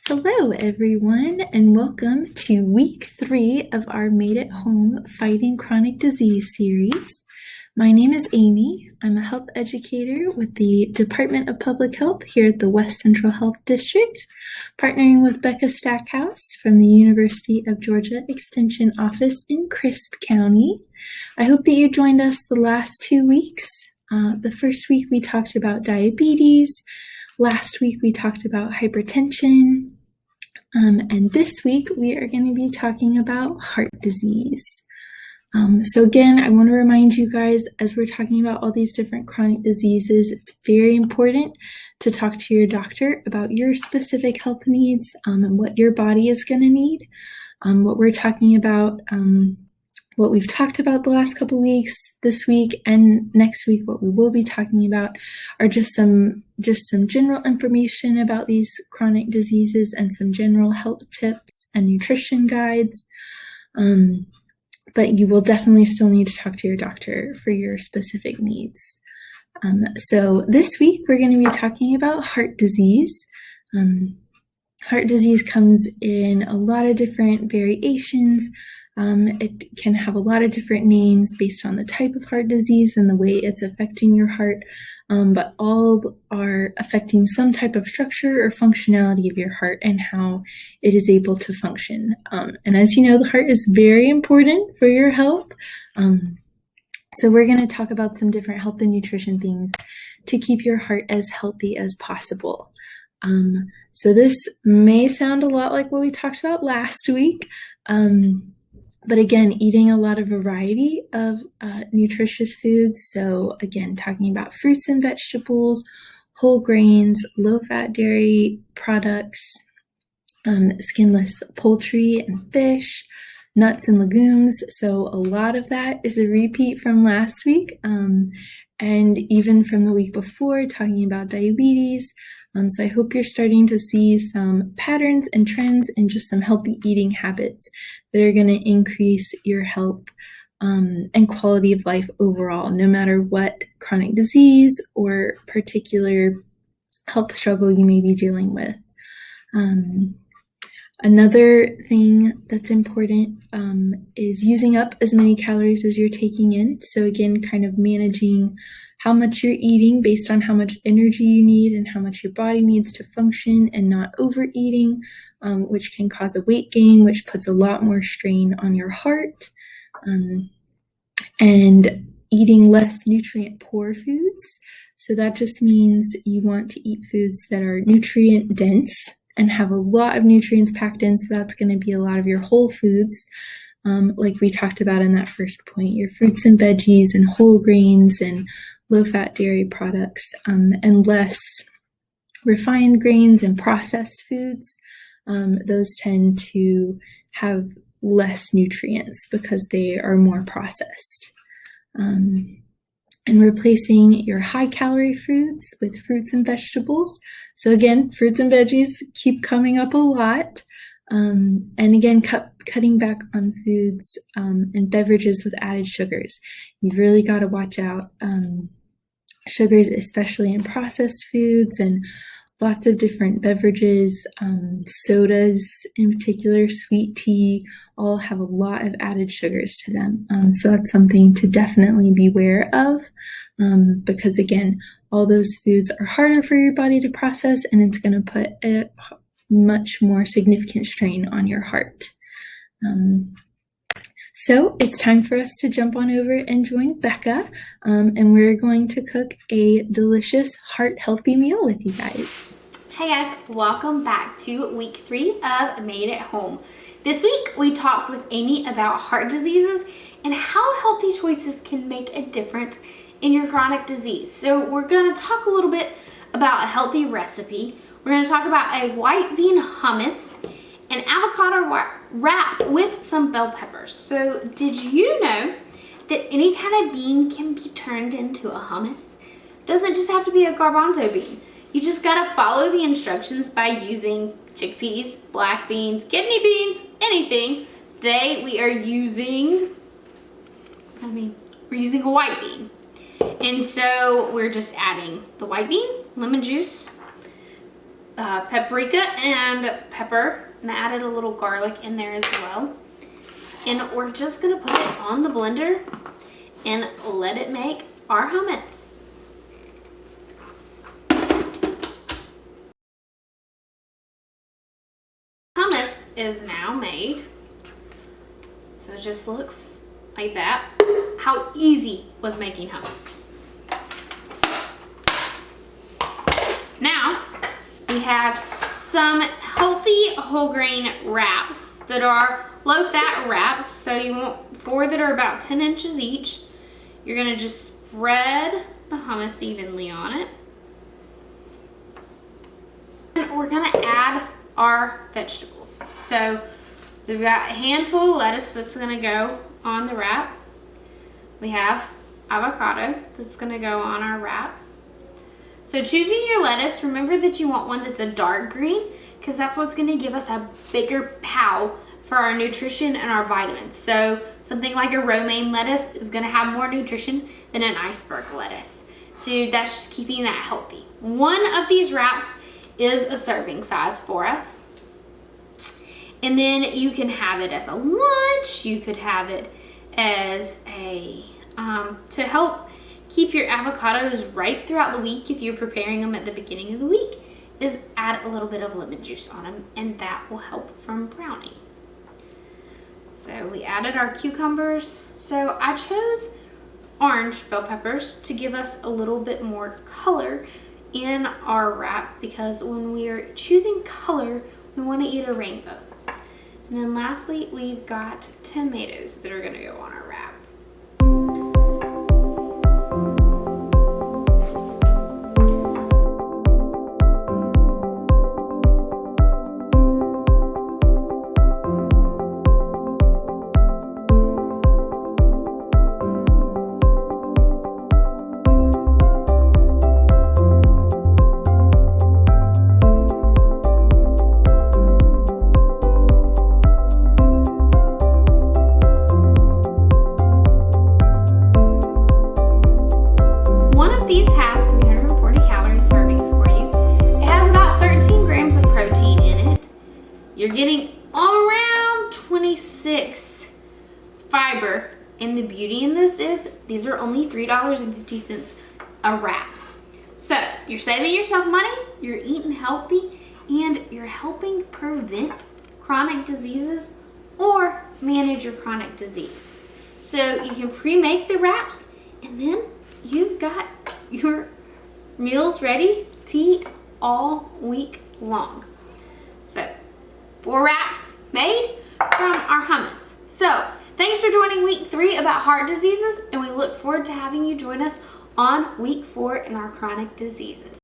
Hello, everyone, and welcome to week 3 of our Made at Home Fighting Chronic Disease series. My name is Amy. I'm a health educator with the Department of Public Health here at the West Central Health District, partnering with Becca Stackhouse from the University of Georgia Extension Office in Crisp County. I hope that you joined us the last 2 weeks. The first week we talked about diabetes. Last week we talked about hypertension. And this week we are going to be talking about heart disease. So again, I want to remind you guys, as we're talking about all these different chronic diseases, it's very important to talk to your doctor about your specific health needs and what your body is going to need. What we're talking about, what we've talked about the last couple weeks, this week and next week, what we will be talking about are just some general information about these chronic diseases and some general health tips and nutrition guides. But you will definitely still need to talk to your doctor for your specific needs. So this week we're going to be talking about heart disease. Heart disease comes in a lot of different variations. It can have a lot of different names based on the type of heart disease and the way it's affecting your heart, but all are affecting some type of structure or functionality of your heart and how it is able to function. And as you know, the heart is very important for your health. So we're going to talk about some different health and nutrition things to keep your heart as healthy as possible. So this may sound a lot like what we talked about last week. But again, eating a lot of variety of nutritious foods. So again, talking about fruits and vegetables, whole grains, low-fat dairy products, skinless poultry and fish, nuts and legumes. So a lot of that is a repeat from last week and even from the week before, talking about diabetes. So I hope you're starting to see some patterns and trends and just some healthy eating habits that are going to increase your health and quality of life overall, no matter what chronic disease or particular health struggle you may be dealing with. Another thing that's important is using up as many calories as you're taking in. So again, kind of managing how much you're eating based on how much energy you need and how much your body needs to function, and not overeating, which can cause a weight gain, which puts a lot more strain on your heart. And eating less nutrient poor foods. So that just means you want to eat foods that are nutrient dense and have a lot of nutrients packed in. So that's going to be a lot of your whole foods, like we talked about in that first point, your fruits and veggies and whole grains and low-fat dairy products, and less refined grains and processed foods. Those tend to have less nutrients because they are more processed. And replacing your high-calorie foods with fruits and vegetables. So again, fruits and veggies keep coming up a lot. And again, cutting back on foods and beverages with added sugars. You've really got to watch out. Sugars, especially in processed foods, and lots of different beverages, sodas in particular, sweet tea, all have a lot of added sugars to them. So that's something to definitely be aware of, because again, all those foods are harder for your body to process, and it's going to put a much more significant strain on your heart. So it's time for us to jump on over and join Becca, and we're going to cook a delicious heart-healthy meal with you guys. Hey guys, welcome back to week 3 of Made at Home. This week we talked with Amy about heart diseases and how healthy choices can make a difference in your chronic disease. So we're going to talk a little bit about a healthy recipe. We're going to talk about a white bean hummus, an avocado wrap with some bell peppers. So did you know that any kind of bean can be turned into a hummus? It doesn't just have to be a garbanzo bean. You just gotta follow the instructions by using chickpeas, black beans, kidney beans, anything. Today we are using, we're using a white bean. And so we're just adding the white bean, lemon juice, paprika and pepper, and I added a little garlic in there as well. And we're just gonna put it on the blender and let it make our hummus. Hummus is now made. So it just looks like that. How easy was making hummus. Now we have some healthy whole grain wraps that are low fat wraps. So you want 4 that are about 10 inches each. You're gonna just spread the hummus evenly on it. And we're gonna add our vegetables. So we've got a handful of lettuce that's gonna go on the wrap. We have avocado that's gonna go on our wraps. So choosing your lettuce, remember that you want one that's a dark green because that's what's gonna give us a bigger pow for our nutrition and our vitamins. So something like a romaine lettuce is gonna have more nutrition than an iceberg lettuce. So that's just keeping that healthy. One of these wraps is a serving size for us. And then you can have it as a lunch. You could have it as a, to help keep your avocados ripe throughout the week if you're preparing them at the beginning of the week, is add a little bit of lemon juice on them, and that will help from browning. So we added our cucumbers. So I chose orange bell peppers to give us a little bit more color in our wrap, because when we are choosing color, we want to eat a rainbow. And then lastly, we've got tomatoes that are going to go on our wrap. You're getting around 26 fiber, and the beauty in this is these are only $3.50 a wrap. So you're saving yourself money, you're eating healthy, and you're helping prevent chronic diseases or manage your chronic disease. So you can pre-make the wraps, and then you've got your meals ready to eat all week long. So 4 wraps made from our hummus. So thanks for joining week 3 about heart diseases, and we look forward to having you join us on week 4 in our chronic diseases.